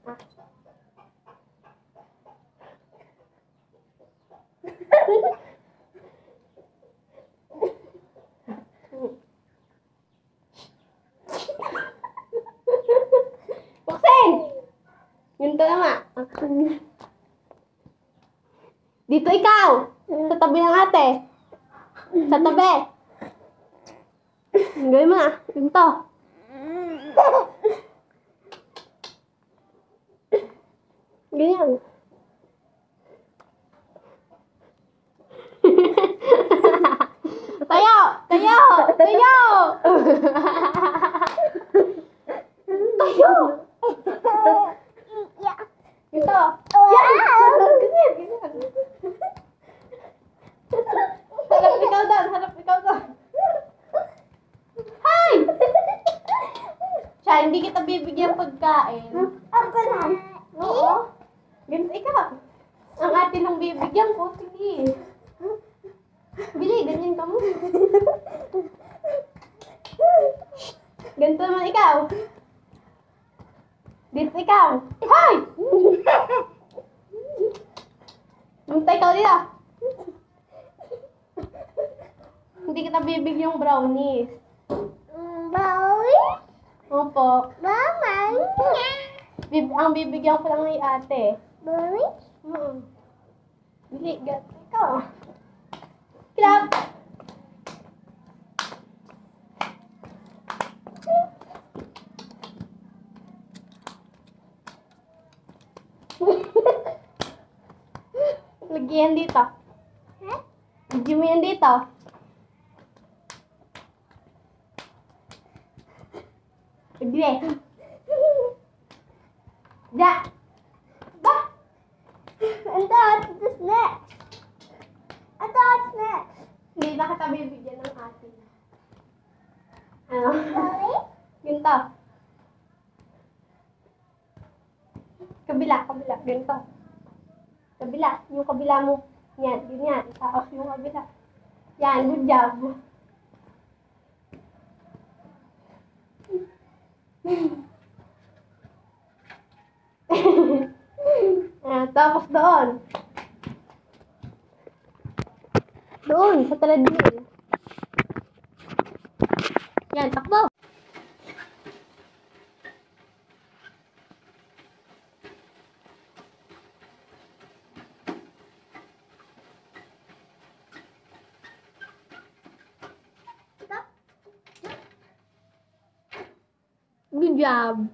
Buksin! Yun to naman. Dito ikaw. Sa tabi ng ate. Sa tabi. Gawin mo na. Yun to. Ganyan. Tayo! Tayo! Tayo! Tayo! Ito. Ganyan, ganyan. Harap ikaw doon, harap ikaw doon. Hi! Siya, hindi kita bibigyan pagkain. Ako lang. Oo. Ganito ikaw. Ang ate nung bibigyan ko, sige. Bili, ganyan ka mo. Ganito naman ikaw. Dito ikaw. Hi! Muntay ikaw dito. Hindi kita bibigyang brownies. Brownies? Opo. Mama. Ang bibigyan ko lang ni ate. Brownies? Bili, ganito ikaw. Clap! Lagyan dito. Lagyan mo yan dito. Lagyan. Da! Ba! I thought it's next. I thought it's next. Hindi na kita bibigyan ng ate. Ano? Brownies? Ganito. Kabila, kabila. Ganito. Kabila. Yung kabila mo. Yan, ganyan. Tapos yung kabila. Yan, good job. Tapos doon. Doon, sa treadmill. Yan, takbo. Good job.